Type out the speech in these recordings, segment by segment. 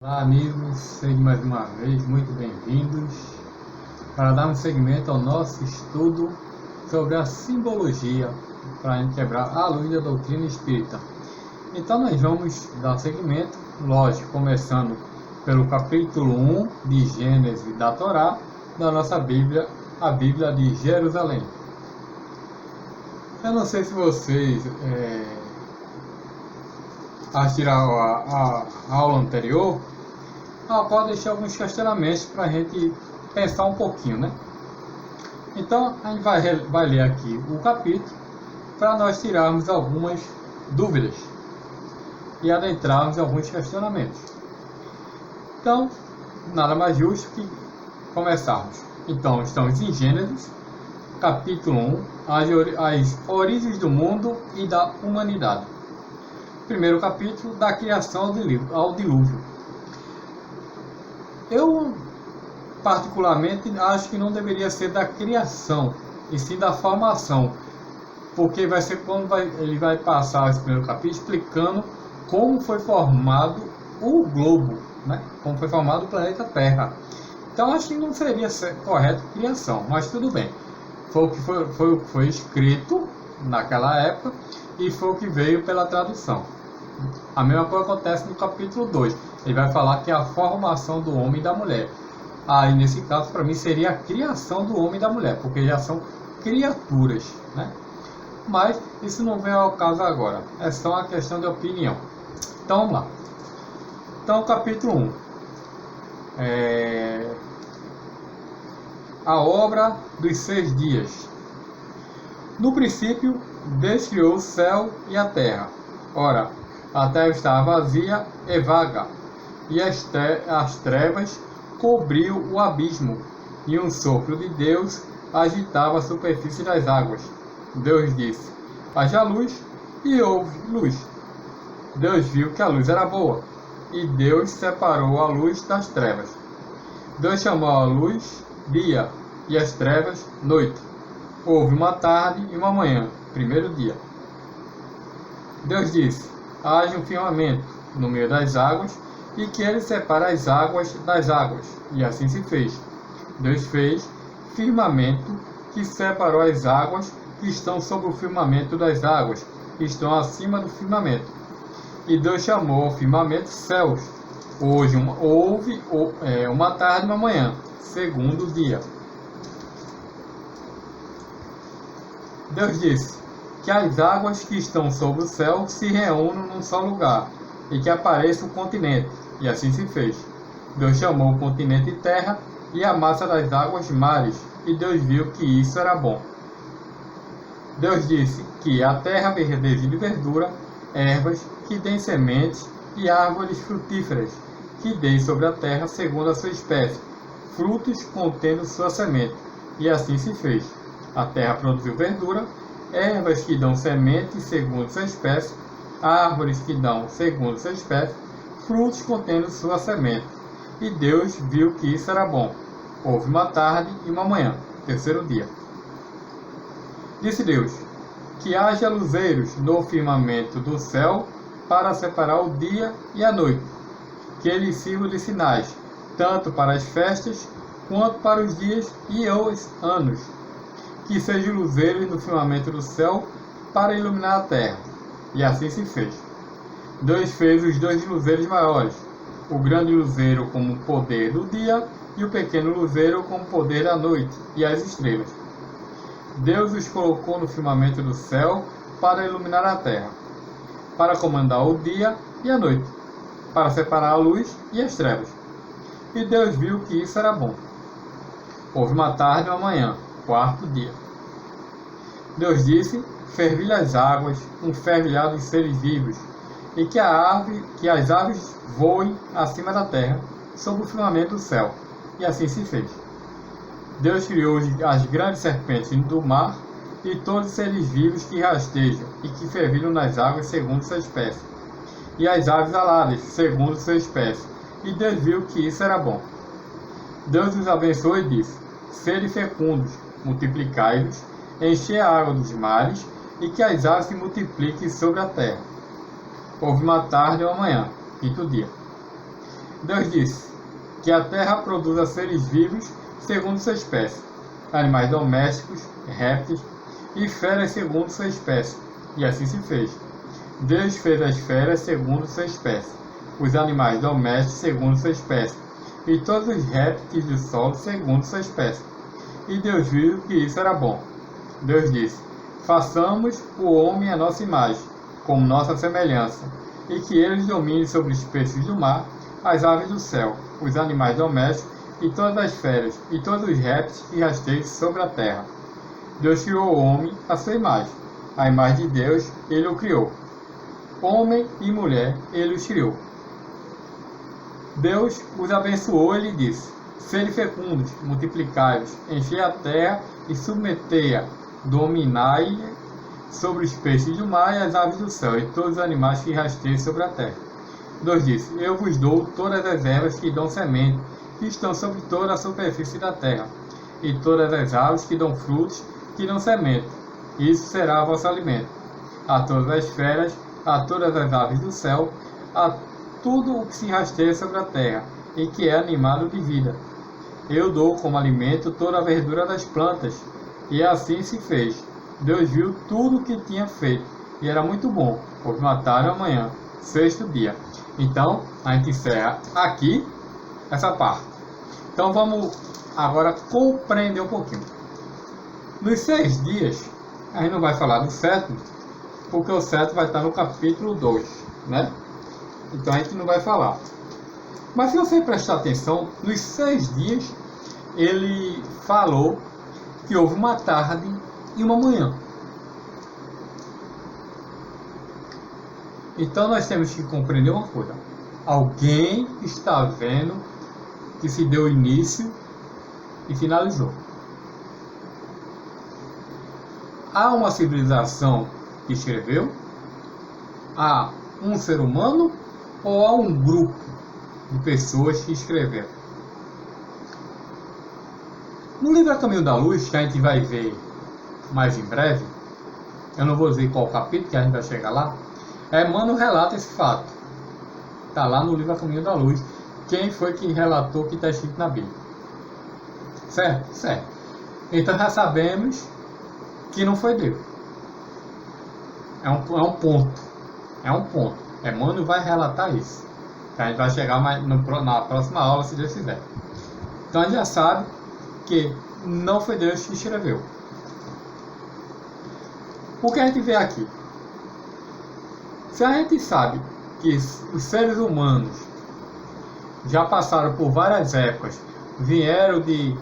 Olá amigos, sejam mais uma vez muito bem-vindos para darmos seguimento ao nosso estudo sobre a simbologia para a gente quebrar a luz da doutrina espírita. Então nós vamos dar seguimento, lógico, começando pelo capítulo 1 de Gênesis da Torá, da nossa Bíblia, a Bíblia de Jerusalém. Eu não sei se vocês assistiram a aula anterior, pode deixar alguns questionamentos para a gente pensar um pouquinho, né? Então a gente vai ler aqui o capítulo para nós tirarmos algumas dúvidas e adentrarmos alguns questionamentos. Então, nada mais justo que começarmos. Então, estamos em Gênesis, capítulo 1, as origens do mundo e da humanidade. Primeiro capítulo, da criação ao dilúvio. Eu, particularmente, acho que não deveria ser da criação, e sim da formação, porque vai ser quando ele vai passar esse primeiro capítulo explicando como foi formado o globo, né? Como foi formado o planeta Terra. Então, acho que não seria correto criação, mas tudo bem. Foi o que foi escrito naquela época e foi o que veio pela tradução. A mesma coisa acontece no capítulo 2. Ele vai falar que é a formação do homem e da mulher. Aí, nesse caso, para mim, seria a criação do homem e da mulher, porque já são criaturas, né? Mas isso não vem ao caso agora. É só uma questão de opinião. Então, vamos lá. Então, capítulo 1. A obra dos 6 dias. No princípio, Deus criou o céu e a terra. Ora, a terra estava vazia e vaga, e as trevas cobriu o abismo, e um sopro de Deus agitava a superfície das águas. Deus disse: haja luz, e houve luz. Deus viu que a luz era boa, e Deus separou a luz das trevas. Deus chamou a luz dia, e as trevas noite. Houve uma tarde e uma manhã, primeiro dia. Deus disse: haja um firmamento no meio das águas, e que ele separe as águas das águas. E assim se fez. Deus fez firmamento que separou as águas que estão sobre o firmamento das águas que estão acima do firmamento. E Deus chamou ao firmamento céus. Houve uma tarde e uma manhã, segundo dia. Deus disse: que as águas que estão sobre o céu se reúnam num só lugar, e que apareça um continente. E assim se fez. Deus chamou o continente terra, e a massa das águas mares, e Deus viu que isso era bom. Deus disse que a terra verdeje de verdura, ervas que deem sementes, e árvores frutíferas, que deem sobre a terra segundo a sua espécie, frutos contendo sua semente. E assim se fez. A terra produziu verdura, ervas que dão semente segundo sua espécie, árvores que dão segundo sua espécie, frutos contendo sua semente. E Deus viu que isso era bom. Houve uma tarde e uma manhã, terceiro dia. Disse Deus: que haja luzeiros no firmamento do céu para separar o dia e a noite, que eles sirvam de sinais, tanto para as festas quanto para os dias e os anos. Que sejam luzeiros no firmamento do céu para iluminar a terra. E assim se fez. Deus fez os 2 luzeiros maiores, o grande luzeiro como o poder do dia e o pequeno luzeiro como o poder da noite e as estrelas. Deus os colocou no firmamento do céu para iluminar a terra, para comandar o dia e a noite, para separar a luz e as trevas. E Deus viu que isso era bom. Houve uma tarde e uma manhã, quarto dia. Deus disse: fervilhe as águas, um fervilhado de seres vivos, e que as aves voem acima da terra, sobre o firmamento do céu. E assim se fez. Deus criou as grandes serpentes do mar, e todos os seres vivos que rastejam, e que fervilham nas águas segundo sua espécie, e as aves aladas, segundo sua espécie. E Deus viu que isso era bom. Deus os abençoou e disse: sede fecundos, multiplicai-vos, enchei a água dos mares, e que as aves se multipliquem sobre a terra. Houve uma tarde e uma manhã, quinto dia. Deus disse que a terra produza seres vivos segundo sua espécie, animais domésticos, répteis e feras segundo sua espécie, e assim se fez. Deus fez as feras segundo sua espécie, os animais domésticos segundo sua espécie, e todos os répteis do solo segundo sua espécie. E Deus viu que isso era bom. Deus disse: façamos o homem à nossa imagem, como nossa semelhança, e que eles dominem sobre os peixes do mar, as aves do céu, os animais domésticos, e todas as feras, e todos os répteis que rastejam sobre a terra. Deus criou o homem à sua imagem. A imagem de Deus, ele o criou. Homem e mulher, ele os criou. Deus os abençoou e lhe disse: sede fecundos, multiplicai-vos, enchei a terra e submetei-a, dominai sobre os peixes do mar e as aves do céu, e todos os animais que rastejam sobre a terra. Deus disse: eu vos dou todas as ervas que dão semente, que estão sobre toda a superfície da terra, e todas as aves que dão frutos, que dão semente. Isso será vosso alimento. A todas as feras, a todas as aves do céu, a tudo o que se rasteja sobre a terra, e que é animado de vida. Eu dou como alimento toda a verdura das plantas. E assim se fez. Deus viu tudo o que tinha feito, e era muito bom. Houve uma tarde amanhã, sexto dia. Então, a gente encerra aqui essa parte. Então, vamos agora compreender um pouquinho. Nos 6 dias, a gente não vai falar do sétimo, porque o sétimo vai estar no capítulo 2, né? Então, a gente não vai falar. Mas se você prestar atenção, nos 6 dias, ele falou que houve uma tarde e uma manhã. Então nós temos que compreender uma coisa. Alguém está vendo que se deu início e finalizou. Há uma civilização que escreveu? Há um ser humano ou há um grupo de pessoas que escreveram? No livro A Caminho da Luz, que a gente vai ver mais em breve, eu não vou dizer qual capítulo, que a gente vai chegar lá, Emmanuel relata esse fato. Está lá no livro A Caminho da Luz, quem foi que relatou o que está escrito na Bíblia. Certo? Certo. Então já sabemos que não foi Deus. É um ponto. É um ponto. Emmanuel vai relatar isso. A gente vai chegar na próxima aula, se Deus quiser. Então a gente já sabe que não foi Deus que escreveu. O que a gente vê aqui? Se a gente sabe que os seres humanos já passaram por várias épocas, vieram de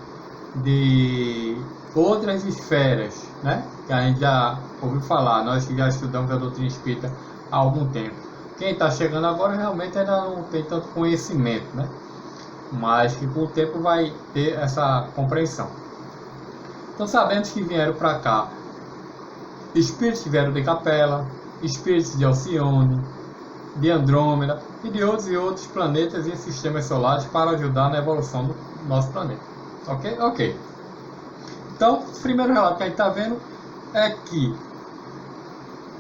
outras esferas, né? Que a gente já ouviu falar, nós que já estudamos a doutrina espírita há algum tempo. Quem está chegando agora realmente ainda não tem tanto conhecimento, né? Mas que com o tempo vai ter essa compreensão. Então sabemos que vieram para cá espíritos que vieram de Capela, espíritos de Alcione, de Andrômeda e de outros planetas e sistemas solares para ajudar na evolução do nosso planeta. Ok? Ok. Então, o primeiro relato que a gente está vendo é que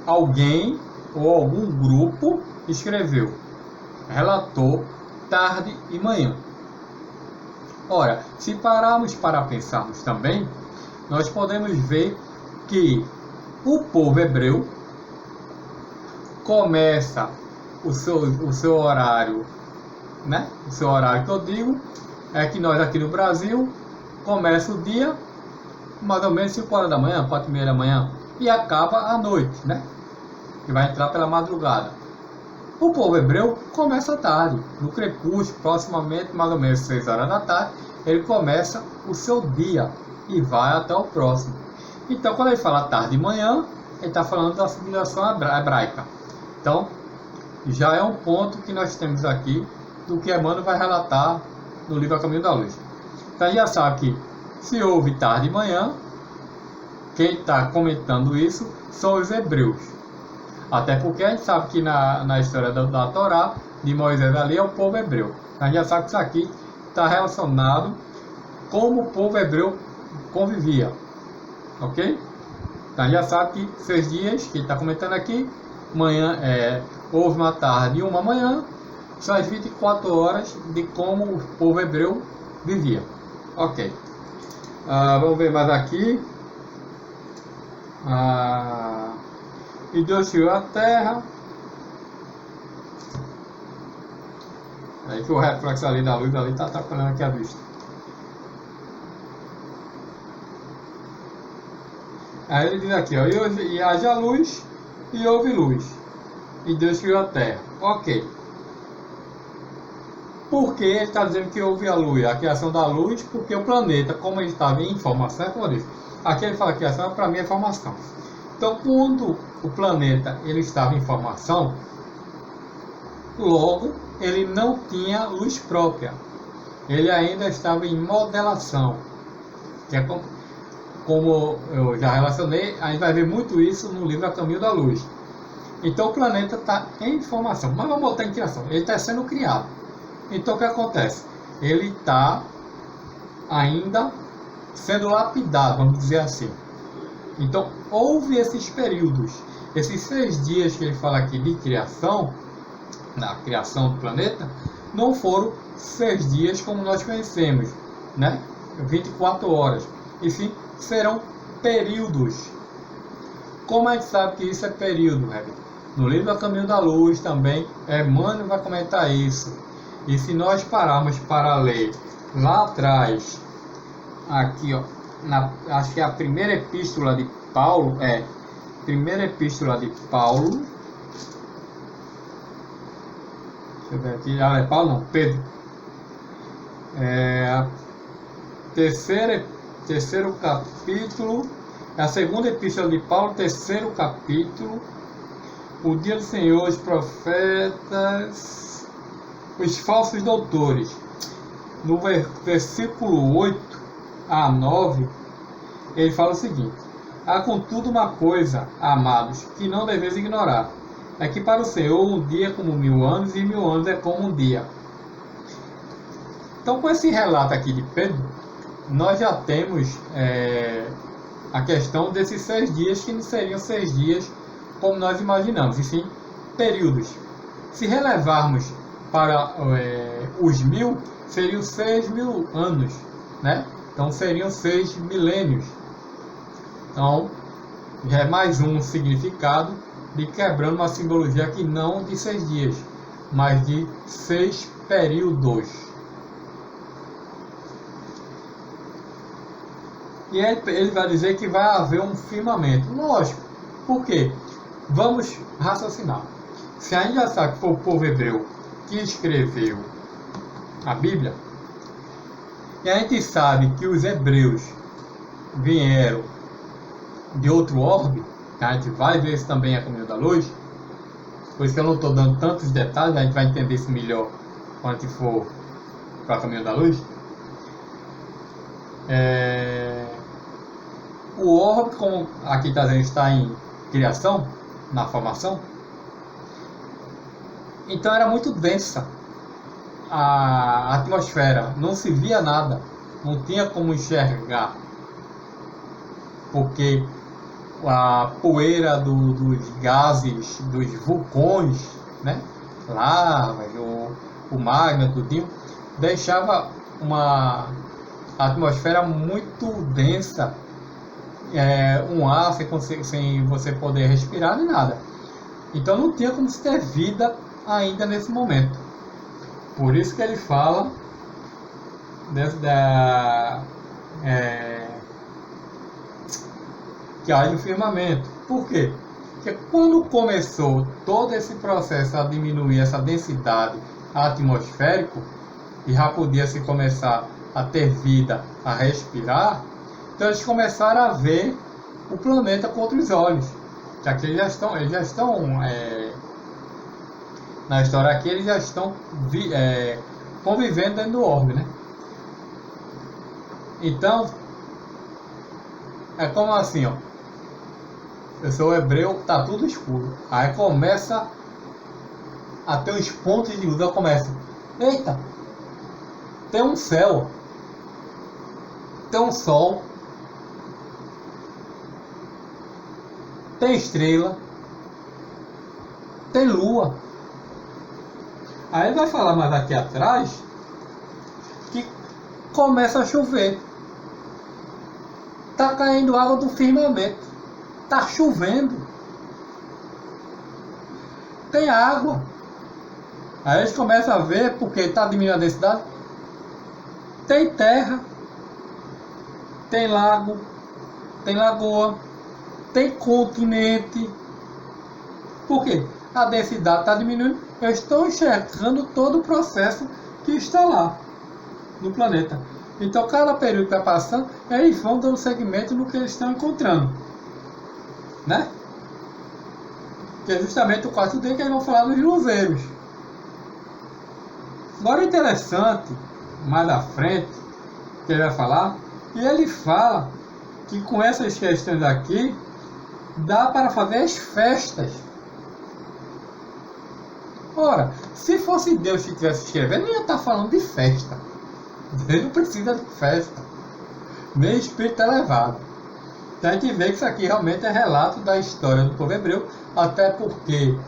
alguém ou algum grupo escreveu, relatou tarde e manhã. Ora, se pararmos para pensarmos também, nós podemos ver que o povo hebreu começa o seu horário, né? O seu horário que eu digo é que nós aqui no Brasil começa o dia mais ou menos 5 horas da manhã, 4h30 da manhã e acaba à noite, né? Que vai entrar pela madrugada. O povo hebreu começa à tarde, no crepúsculo, proximamente mais ou menos 6 horas da tarde, ele começa o seu dia e vai até o próximo. Então, quando ele fala tarde e manhã, ele está falando da civilização hebraica. Então, já é um ponto que nós temos aqui do que Emmanuel vai relatar no livro A Caminho da Luz. Então, já sabe que se houve tarde e manhã, quem está comentando isso são os hebreus. Até porque a gente sabe que na história da Torá, de Moisés ali, é o povo hebreu. A gente já sabe que isso aqui está relacionado como o povo hebreu convivia. Ok? Então a gente já sabe que 6 dias, que ele está comentando aqui, houve uma tarde e uma manhã, são as 24 horas de como o povo hebreu vivia. Ok. Vamos ver mais aqui. E Deus criou a terra. Aí que o reflexo ali da luz ali está atrapalhando aqui a vista. Aí ele diz aqui, ó, e haja luz e houve luz. E Deus criou a terra. Ok. Por que ele está dizendo que houve a luz? A criação da luz, porque o planeta, como ele estava em informação, é como eu disse. Aqui ele fala que a criação, para mim, é informação. Então, quando o planeta ele estava em formação, logo ele não tinha luz própria. Ele ainda estava em modelação. Que é como eu já relacionei, a gente vai ver muito isso no livro A Caminho da Luz. Então o planeta está em formação, mas vamos botar em criação. Ele está sendo criado. Então o que acontece? Ele está ainda sendo lapidado, vamos dizer assim. Então houve esses períodos, esses 6 dias que ele fala aqui de criação, na criação do planeta, não foram 6 dias como nós conhecemos, né? 24 horas, e sim serão períodos. Como a gente sabe que isso é período, Herbert? No livro A Caminho da Luz também, Emmanuel vai comentar isso. E se nós pararmos para ler lá atrás, aqui ó, acho que é a primeira epístola de Paulo, primeira epístola de Paulo, deixa eu ver aqui, é Paulo não, Pedro, terceiro capítulo, é a segunda epístola de Paulo, terceiro capítulo, o dia do Senhor, os profetas, os falsos doutores. No versículo 8 a 9, ele fala o seguinte: há contudo uma coisa, amados, que não deveis ignorar, é que para o Senhor um dia é como 1000 anos, e 1000 anos é como um dia. Então, com esse relato aqui de Pedro, nós já temos a questão desses 6 dias, que não seriam 6 dias como nós imaginamos, e sim períodos. Se relevarmos para os 1000, seriam 6.000 anos, né? Então seriam 6 milênios. Então já é mais um significado de quebrando uma simbologia que não de 6 dias, mas de 6 períodos. E ele vai dizer que vai haver um firmamento. Lógico. Por quê? Vamos raciocinar. Se a gente já sabe que foi o povo hebreu que escreveu a Bíblia, e a gente sabe que os hebreus vieram de outro orbe, a gente vai ver isso também a Caminho da Luz, por isso que eu não estou dando tantos detalhes, a gente vai entender isso melhor quando a gente for para a Caminho da Luz. O orbe, como aqui está dizendo, está em criação, na formação, então era muito densa a atmosfera, não se via nada, não tinha como enxergar, porque a poeira dos gases, dos vulcões, né, lavas, o magma, tudinho, deixava uma atmosfera muito densa, um ar sem você poder respirar nem nada. Então não tinha como se ter vida ainda nesse momento. Por isso que ele fala que há um firmamento. Por quê? Porque quando começou todo esse processo a diminuir essa densidade atmosférica, e já podia se começar a ter vida, a respirar, então eles começaram a ver o planeta com outros olhos. Já que eles já estão na história aqui, eles já estão convivendo dentro do orbe, né? Então, é como assim, ó. Eu sou hebreu, tá tudo escuro. Aí começa a ter uns pontos de luz. Eu começo, eita, tem um céu, tem um sol, tem estrela, tem lua. Aí ele vai falar mais aqui atrás que começa a chover. Tá caindo água do firmamento. Tá chovendo. Tem água. Aí eles começam a ver, porque está diminuindo a densidade, tem terra, tem lago, tem lagoa, tem continente. Por quê? A densidade está diminuindo, eles estão enxergando todo o processo que está lá no planeta. Então, cada período que está passando, eles vão dando segmento no que eles estão encontrando, né? Que é justamente o quarto D que eles vão falar dos luzeiros. Agora, interessante, mais à frente, que ele vai falar, e ele fala que com essas questões aqui, dá para fazer as festas. Ora, se fosse Deus que estivesse escrevendo, ele ia estar falando de festa. Ele não precisa de festa, nem espírito elevado. Então a gente vê que isso aqui realmente é relato da história do povo hebreu, até porque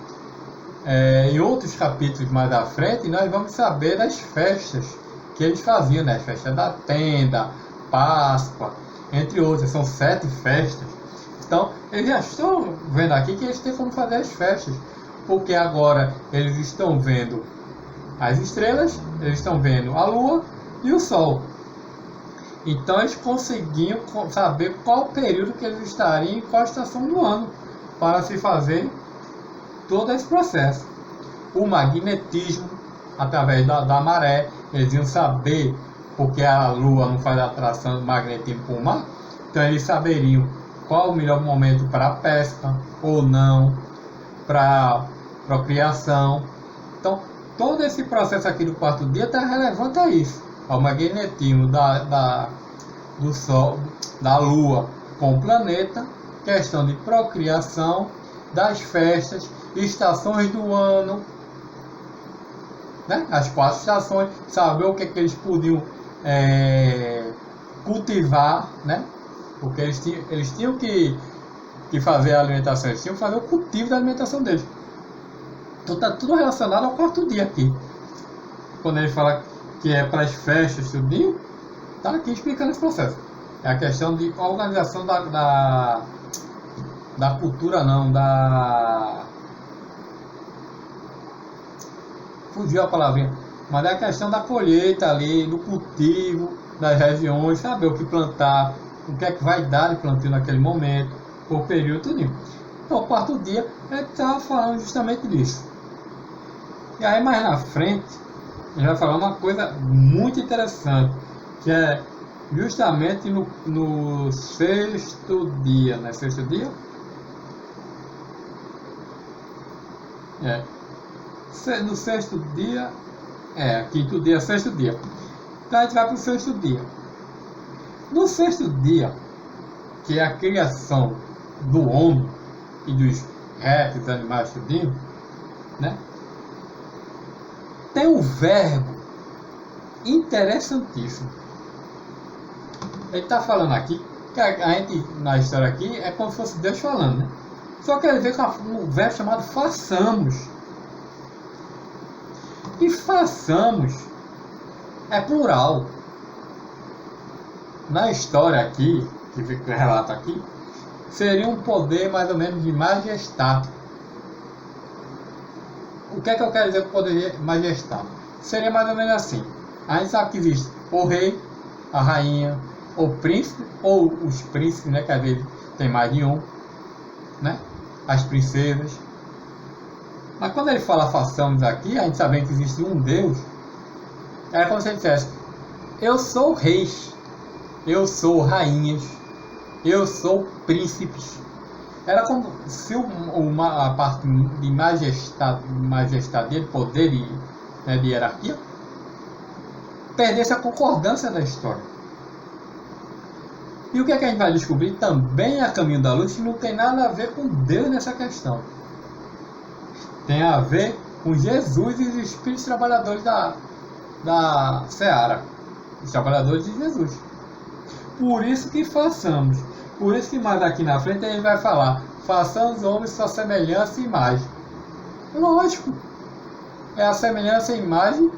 em outros capítulos mais à frente nós vamos saber das festas que eles faziam, né? Festa da tenda, Páscoa, entre outras, são 7 festas. Então eles já estão vendo aqui que eles têm como fazer as festas, porque agora eles estão vendo as estrelas, eles estão vendo a lua e o sol. Então eles conseguiam saber qual período que eles estariam em qual estação do ano para se fazer todo esse processo. O magnetismo, através da maré, eles iam saber, porque a lua não faz atração do magnetismo para o mar, então eles saberiam qual o melhor momento para a pesca ou não, para procriação. Então todo esse processo aqui do quarto dia está relevante a isso, ao magnetismo do Sol, da Lua com o planeta, questão de procriação, das festas, estações do ano, né? As 4 estações, saber o que eles podiam cultivar, né? Porque eles tinham que fazer a alimentação, eles tinham que fazer o cultivo da alimentação deles. Então está tudo relacionado ao quarto dia aqui. Quando ele fala que é para as festas, tudinho, está aqui explicando esse processo. É a questão de organização da cultura, não, fugiu a palavrinha, mas é a questão da colheita ali, do cultivo, das regiões, saber o que plantar, o que é que vai dar de plantio naquele momento, por período, tudinho. Então, o quarto dia, ele está falando justamente disso. E aí, mais na frente, ele vai falar uma coisa muito interessante, que é justamente no 6º dia, né? 6º dia? No 6º dia, 5º dia, 6º dia. Então a gente vai para o 6º dia. No 6º dia, que é a criação do homem e dos répteis, animais, tudinho, né? Tem um verbo interessantíssimo. Ele está falando aqui, que a gente, na história aqui, é como se fosse Deus falando, né? Só que ele vê com um verbo chamado façamos. E façamos é plural. Na história aqui, que relata aqui, seria um poder mais ou menos de majestade. O que é que eu quero dizer com poder majestade? Seria mais ou menos assim. A gente sabe que existe o rei, a rainha, o príncipe, ou os príncipes, né, que às vezes tem mais de um, né? As princesas. Mas quando ele fala façamos aqui, a gente sabendo que existe um Deus, era como se ele dissesse: eu sou reis, eu sou rainhas, eu sou príncipes. Era como se a parte de majestade, de poder, de hierarquia, perdesse a concordância da história. E o que é que a gente vai descobrir também a caminho da luz, que não tem nada a ver com Deus nessa questão. Tem a ver com Jesus e os espíritos trabalhadores da Seara, os trabalhadores de Jesus. Por isso que façamos. Por isso que mais aqui na frente a gente vai falar: façamos homens sua semelhança e imagem. Lógico. é a semelhança e imagem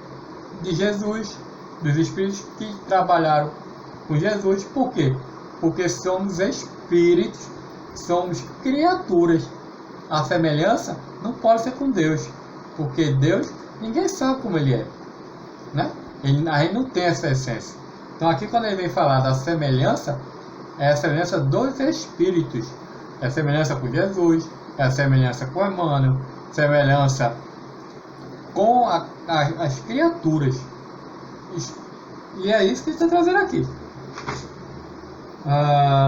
de Jesus, dos espíritos que trabalharam com Jesus. Por quê? Porque somos espíritos, somos criaturas. A semelhança não pode ser com Deus, porque Deus, ninguém sabe como Ele é, né? A gente não tem essa essência. Então aqui quando ele vem falar da semelhança, é a semelhança dos espíritos. É a semelhança com Jesus, é a semelhança com Emmanuel, semelhança com as criaturas. E é isso que ele está trazendo aqui.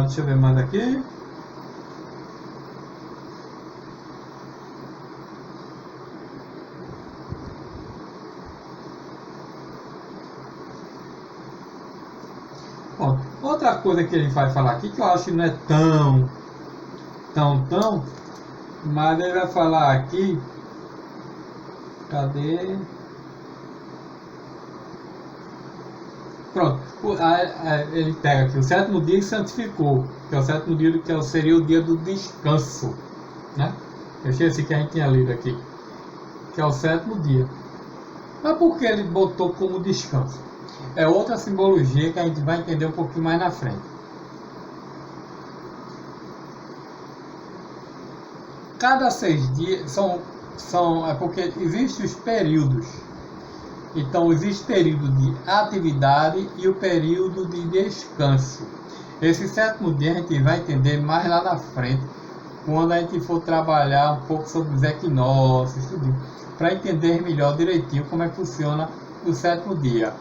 Deixa eu ver mais aqui. Bom, outra coisa que ele vai falar aqui, que eu acho que não é tão, mas ele vai falar aqui, cadê? Pronto, ele pega aqui o sétimo dia e santificou, que é o sétimo dia, que seria o dia do descanso, né? Eu esqueci que a gente tinha lido aqui, que é o sétimo dia. Mas por que ele botou como descanso? É outra simbologia que a gente vai entender um pouquinho mais na frente. Cada 6 dias é porque existem os períodos. Então existe o período de atividade e o período de descanso. Esse sétimo dia a gente vai entender mais lá na frente, quando a gente for trabalhar um pouco sobre os equinócios, tudo, para entender melhor direitinho como é que funciona o sétimo dia.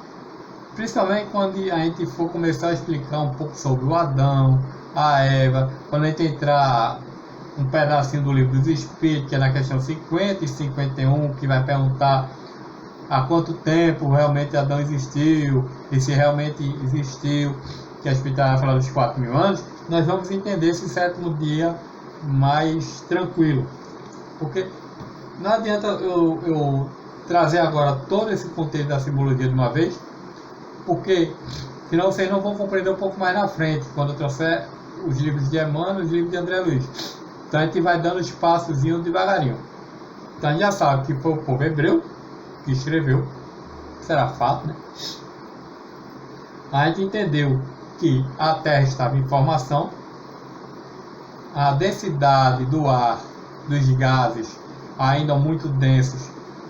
Principalmente quando a gente for começar a explicar um pouco sobre o Adão, a Eva, quando a gente entrar um pedacinho do livro dos Espíritos, que é na questão 50 e 51, que vai perguntar há quanto tempo realmente Adão existiu, e se realmente existiu, que a Espírita vai falar dos 4.000 anos, nós vamos entender esse sétimo dia mais tranquilo. Porque não adianta eu trazer agora todo esse conteúdo da simbologia de uma vez, porque senão vocês não vão compreender um pouco mais na frente, quando eu trouxer os livros de Emmanuel e os livros de André Luiz. Então a gente vai dando espaçozinho devagarinho. Então a gente já sabe que foi o povo hebreu que escreveu, será fato, né? A gente entendeu que a Terra estava em formação, a densidade do ar, dos gases, ainda muito densos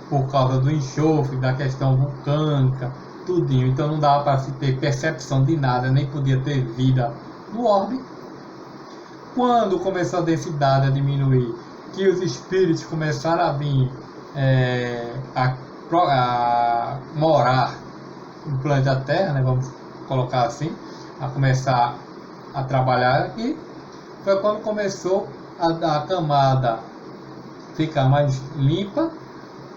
por causa do enxofre, da questão vulcânica, tudinho. Então não dava para se ter percepção de nada, nem podia ter vida no orbe. Quando começou a densidade a diminuir, que os espíritos começaram a vir a morar no planeta Terra, né, vamos colocar assim, a começar a trabalhar aqui, foi quando começou a camada ficar mais limpa,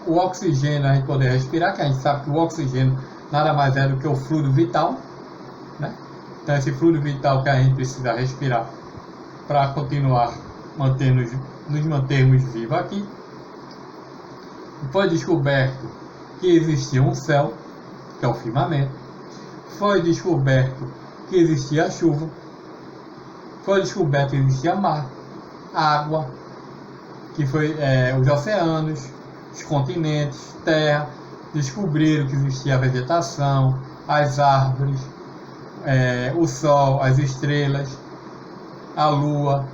o oxigênio a gente poder respirar, que a gente sabe que o oxigênio nada mais é do que o fluido vital, né? Então esse fluido vital que a gente precisa respirar para continuar nos mantermos vivos aqui. Foi descoberto que existia um céu, que é o firmamento. Foi descoberto que existia chuva. Foi descoberto que existia mar, água, que foi os oceanos, os continentes, terra. Descobriram que existia a vegetação, as árvores, o sol, as estrelas, a lua,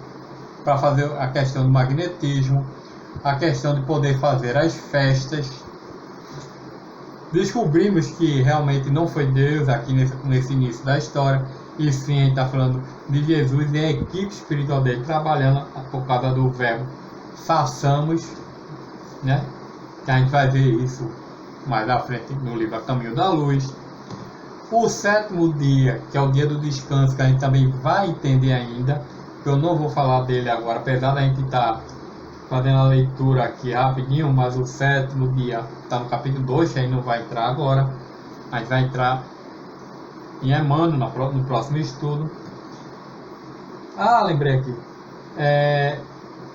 para fazer a questão do magnetismo, a questão de poder fazer as festas. Descobrimos que realmente não foi Deus aqui nesse início da história, e sim a gente está falando de Jesus e a equipe espiritual dele trabalhando por causa do verbo façamos, né? Que a gente vai ver isso mais à frente no livro A Caminho da Luz. O sétimo dia, que é o dia do descanso, que a gente também vai entender ainda, que eu não vou falar dele agora, apesar da gente estar fazendo a leitura aqui rapidinho, mas o sétimo dia está no capítulo 2, que a gente não vai entrar agora. A gente vai entrar em Emmanuel no próximo estudo. Lembrei aqui.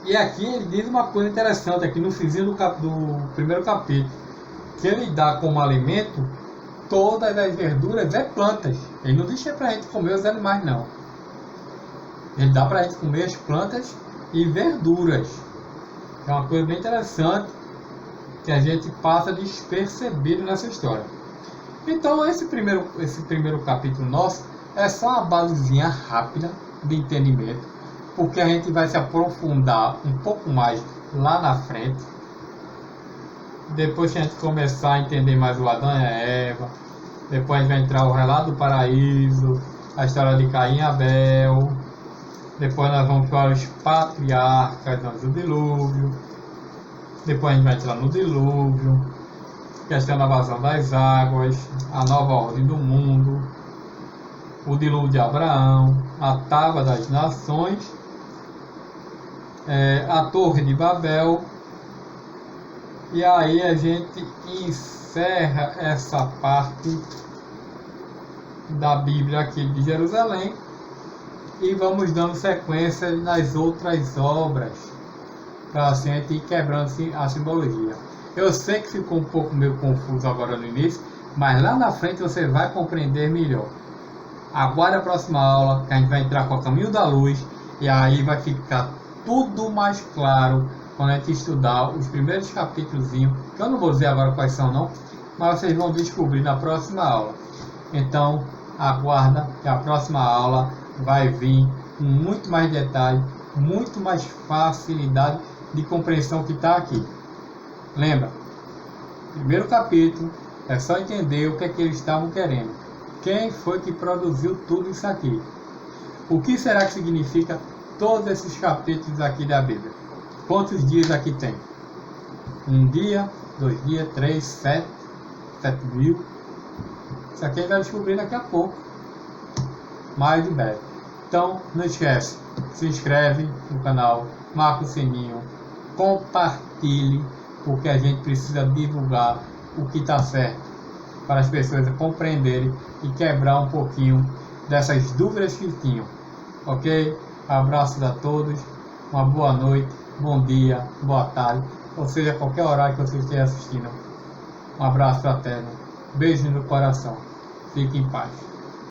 E aqui ele diz uma coisa interessante, aqui no finzinho do primeiro capítulo, que ele dá como alimento todas as verduras e plantas. Ele não deixa para a gente comer os animais, não. Ele dá para a gente comer as plantas e verduras. É uma coisa bem interessante, que a gente passa despercebido nessa história. Então esse primeiro capítulo nosso é só uma basezinha rápida de entendimento, porque a gente vai se aprofundar um pouco mais lá na frente. Depois que a gente começar a entender mais o Adão e a Eva, depois a gente vai entrar o relato do paraíso, a história de Caim e Abel, depois nós vamos para os patriarcas antes do dilúvio, depois a gente vai entrar no dilúvio, questão da vazão das águas, a nova ordem do mundo, o dilúvio de Abraão, a tábua das nações, a torre de Babel, e aí a gente encerra essa parte da Bíblia aqui de Jerusalém e vamos dando sequência nas outras obras para assim a gente ir quebrando a simbologia. Eu sei que ficou um pouco meio confuso agora no início, mas lá na frente você vai compreender melhor. Aguarde a próxima aula, que a gente vai entrar com o caminho da luz, e aí vai ficar tudo mais claro quando a gente estudar os primeiros capítulos, que eu não vou dizer agora quais são não, mas vocês vão descobrir na próxima aula. Então, aguarda que a próxima aula vai vir com muito mais detalhe, muito mais facilidade de compreensão que está aqui. Lembra, primeiro capítulo é só entender o que é que eles estavam querendo. Quem foi que produziu tudo isso aqui? O que será que significa todos esses capítulos aqui da Bíblia? Quantos dias aqui tem? 1 dia, 2 dias, 3, 7 mil. Isso aqui a gente vai descobrir daqui a pouco. Mais em breve. Então, não esquece, se inscreve no canal, marca o sininho, compartilhe, porque a gente precisa divulgar o que está certo para as pessoas compreenderem e quebrar um pouquinho dessas dúvidas que tinham. Ok? Abraços a todos, uma boa noite, bom dia, boa tarde, ou seja, qualquer horário que você esteja assistindo. Um abraço fraterno, beijo no coração, fique em paz.